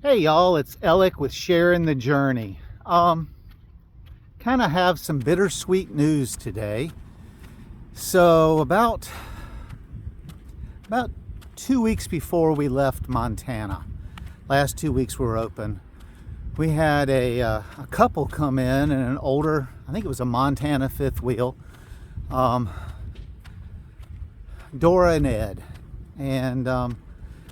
Hey y'all, it's Alec with Sharing the Journey. Kind of have some bittersweet news today. So about 2 weeks before we left Montana, last 2 weeks we were open, we had a couple come in an older, I think it was a Montana fifth wheel, Dora and Ed. And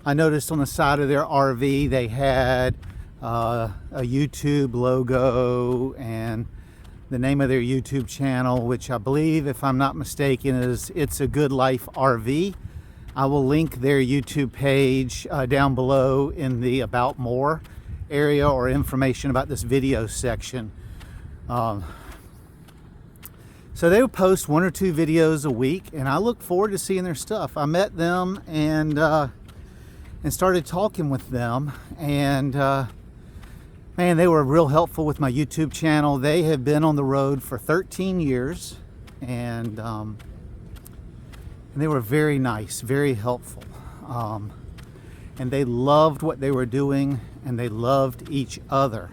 I noticed on the side of their RV they had a YouTube logo and the name of their YouTube channel, which I believe, if I'm not mistaken, is It's a Good Life RV. I will link their YouTube page down below in the About More area, or information about this video section. So they would post 1 or 2 videos a week, and I look forward to seeing their stuff. I met them and started talking with them, and man, they were real helpful with my YouTube channel. They have been on the road for 13 years, and they were very nice, very helpful, and they loved what they were doing, and they loved each other.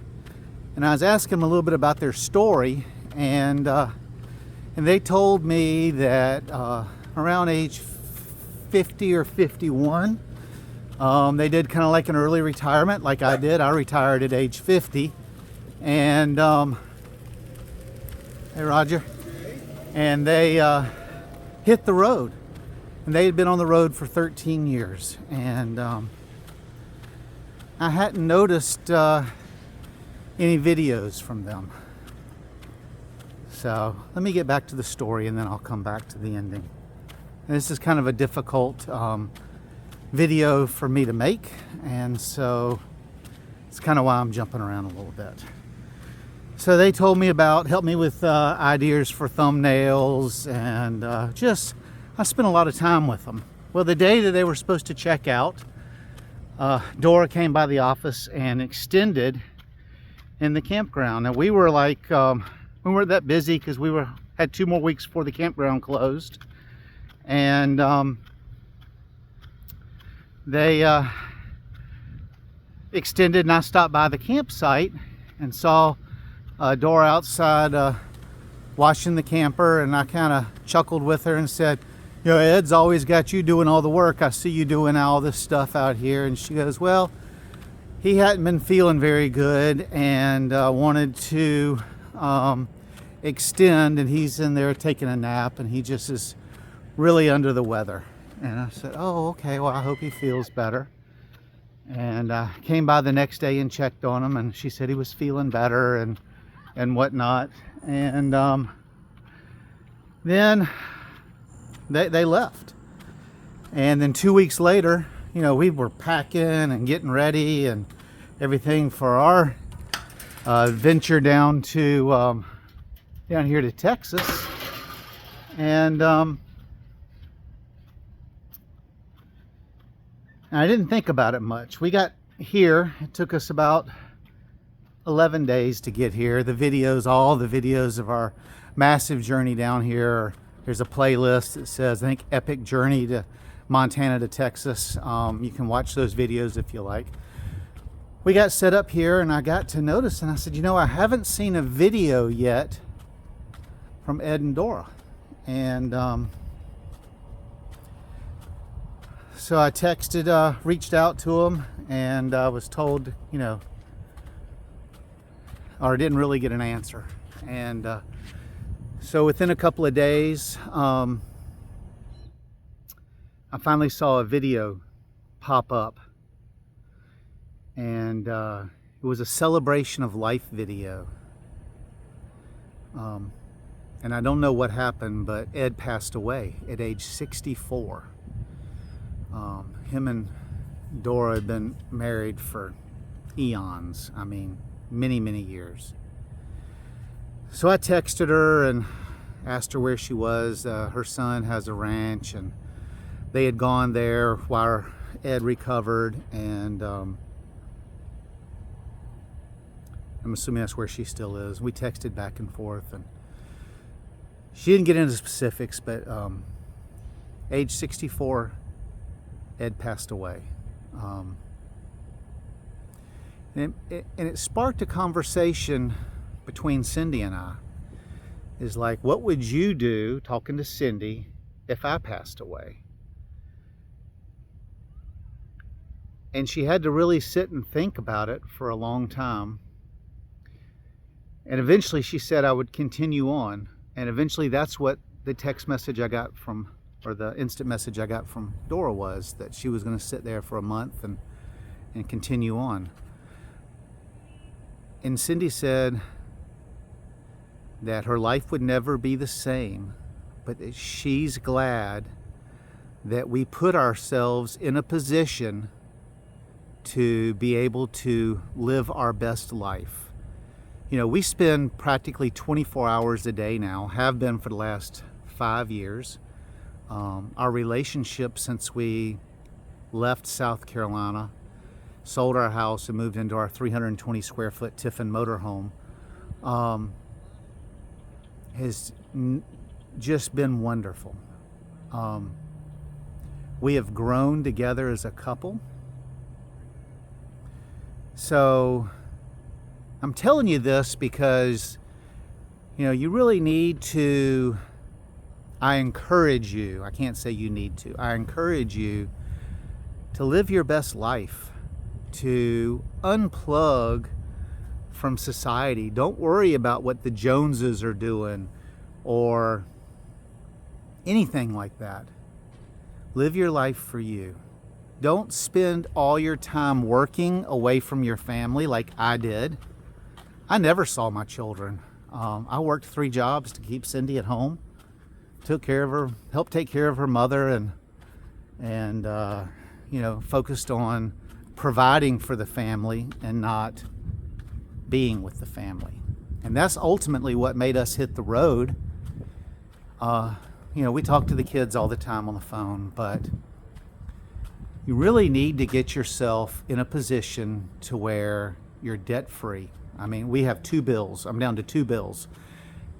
And I was asking them a little bit about their story, and they told me that around age 50 or 51, they did kind of like an early retirement, like I did. I retired at age 50, and hey Roger, and they hit the road, and they had been on the road for 13 years, and I hadn't noticed any videos from them. So let me get back to the story, and then I'll come back to the ending. And this is kind of a difficult video for me to make, and so it's kind of why I'm jumping around a little bit. So they told me about, helped me with ideas for thumbnails, and I spent a lot of time with them. Well, the day that they were supposed to check out, Dora came by the office and extended in the campground. And we were like, we weren't that busy because we had 2 more weeks before the campground closed, and they extended, and I stopped by the campsite and saw Dora outside washing the camper, and I kind of chuckled with her and said, you know, Ed's always got you doing all the work. I see you doing all this stuff out here. And she goes, well, he hadn't been feeling very good and wanted to extend, and he's in there taking a nap, and he just is really under the weather. And I said, oh, okay, well, I hope he feels better. And I came by the next day and checked on him, and she said he was feeling better and whatnot. And then they left. And then 2 weeks later, you know, we were packing and getting ready and everything for our venture down to down here to Texas. And I didn't think about it much. We got here, it took us about 11 days to get here. The videos, all the videos of our massive journey down here, there's a playlist that says, I think, Epic Journey to Montana to Texas. You can watch those videos if you like. We got set up here, and I got to notice, and I said, you know, I haven't seen a video yet from Ed and Dora. And so I texted, reached out to them, and was told, you know, or didn't really get an answer. And so within a couple of days, I finally saw a video pop up, and it was a celebration of life video. And I don't know what happened, but Ed passed away at age 64. Him and Dora had been married for eons. I mean, many, many years. So I texted her and asked her where she was. Her son has a ranch, and they had gone there while Ed recovered, and I'm assuming that's where she still is. We texted back and forth, and she didn't get into specifics, but age 64, Ed passed away. And it sparked a conversation between Cindy and I. Is like, what would you do, talking to Cindy, if I passed away? And she had to really sit and think about it for a long time. And eventually she said I would continue on. And eventually that's what the text message I got from, or the instant message I got from Dora was, that she was going to sit there for a month and continue on. And Cindy said that her life would never be the same, but that she's glad that we put ourselves in a position to be able to live our best life. You know, we spend practically 24 hours a day now, have been for the last 5 years. Our relationship since we left South Carolina, sold our house and moved into our 320 square foot Tiffin motorhome, has just been wonderful. We have grown together as a couple. So I'm telling you this because, you know, you really need to, I encourage you, I can't say you need to, I encourage you to live your best life, to unplug from society. Don't worry about what the Joneses are doing or anything like that. Live your life for you. Don't spend all your time working away from your family like I did. I never saw my children. I worked 3 jobs to keep Cindy at home, took care of her, helped take care of her mother, and you know, focused on providing for the family and not being with the family. And that's ultimately what made us hit the road. You know, we talk to the kids all the time on the phone, but you really need to get yourself in a position to where you're debt free. I mean, we have 2 bills. I'm down to 2 bills.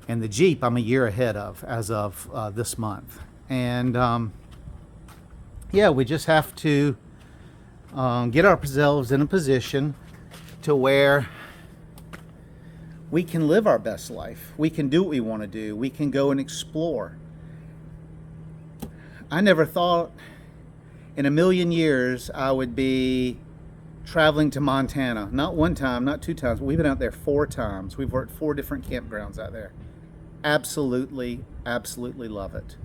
And the Jeep I'm a year ahead of as of this month. And yeah, we just have to get ourselves in a position to where we can live our best life. We can do what we want to do. We can go and explore. I never thought in a million years I would be traveling to Montana. Not 1 time, not 2 times. We've been out there 4 times. We've worked 4 different campgrounds out there. Absolutely, absolutely love it.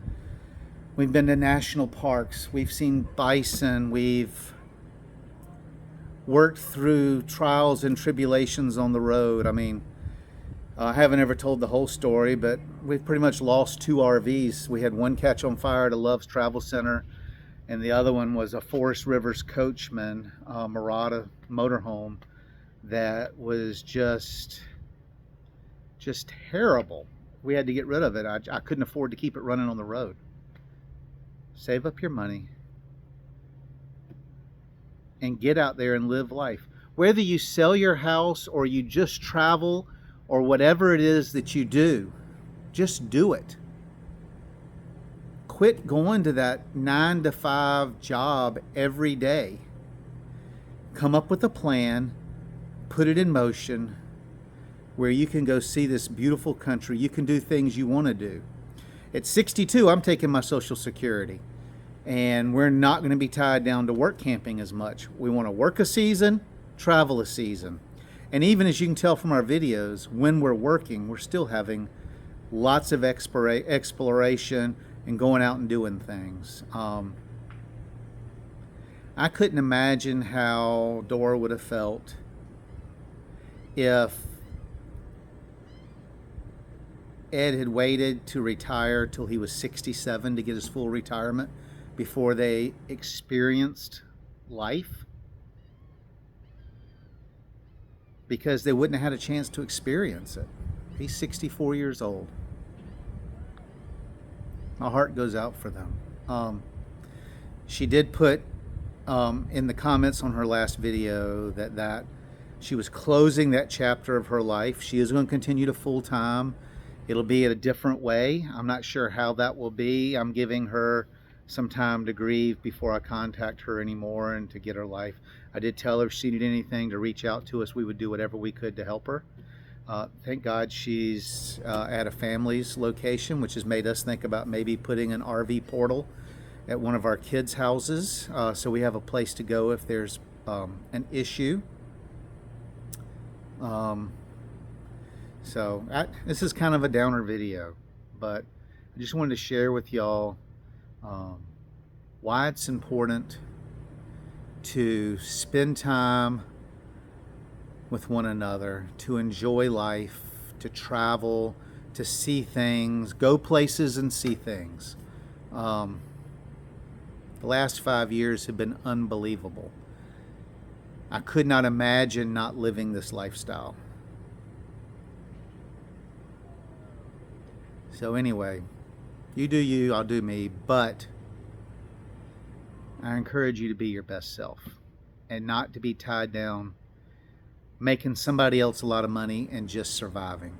We've been to national parks. We've seen bison. We've worked through trials and tribulations on the road. I mean, I haven't ever told the whole story, but we've pretty much lost 2 RVs. We had one catch on fire at a Love's Travel Center, and the other one was a Forest Rivers Coachman Murata motorhome that was just terrible. We had to get rid of it. I couldn't afford to keep it running on the road. Save up your money and get out there and live life. Whether you sell your house or you just travel or whatever it is that you do, just do it. Quit going to that 9 to 5 job every day. Come up with a plan, put it in motion, where you can go see this beautiful country. You can do things you want to do. At 62, I'm taking my Social Security, and we're not going to be tied down to work camping as much. We want to work a season, travel a season. And even as you can tell from our videos, when we're working, we're still having lots of exploration and going out and doing things. I couldn't imagine how Dora would have felt if Ed had waited to retire till he was 67 to get his full retirement before they experienced life, because they wouldn't have had a chance to experience it. He's 64 years old. My heart goes out for them. She did put in the comments on her last video that she was closing that chapter of her life. She is going to continue to full-time. It'll be in a different way. I'm not sure how that will be. I'm giving her some time to grieve before I contact her anymore and to get her life. I did tell her if she needed anything to reach out to us, we would do whatever we could to help her. Thank God she's at a family's location, which has made us think about maybe putting an RV portal at one of our kids' houses, so we have a place to go if there's an issue. This is kind of a downer video, but I just wanted to share with y'all why it's important to spend time with one another, to enjoy life, to travel, to see things, go places and see things. The last 5 years have been unbelievable. I could not imagine not living this lifestyle. So anyway, you do you, I'll do me, but I encourage you to be your best self and not to be tied down making somebody else a lot of money and just surviving.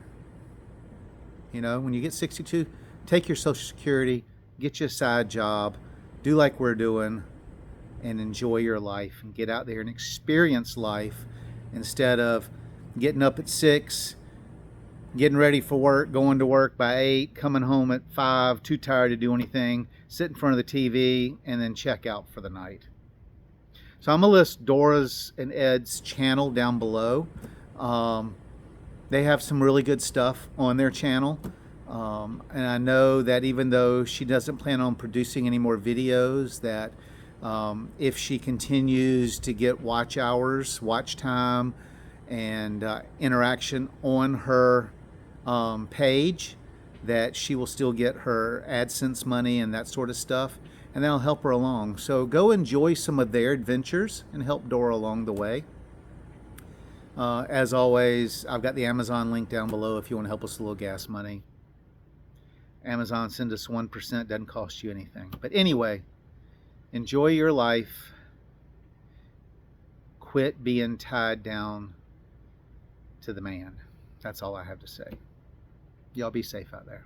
You know, when you get 62, take your Social Security, get you a side job, do like we're doing, and enjoy your life and get out there and experience life instead of getting up at 6, getting ready for work, going to work by 8, coming home at 5, too tired to do anything, sit in front of the TV, and then check out for the night. So I'm going to list Dora's and Ed's channel down below. They have some really good stuff on their channel. And I know that even though she doesn't plan on producing any more videos, that if she continues to get watch hours, watch time, and interaction on her page, that she will still get her AdSense money and that sort of stuff, and that'll help her along. So go enjoy some of their adventures and help Dora along the way. As always, I've got the Amazon link down below if you want to help us a little gas money. Amazon, send us 1%, doesn't cost you anything. But anyway, enjoy your life. Quit being tied down to the man. That's all I have to say. Y'all be safe out there.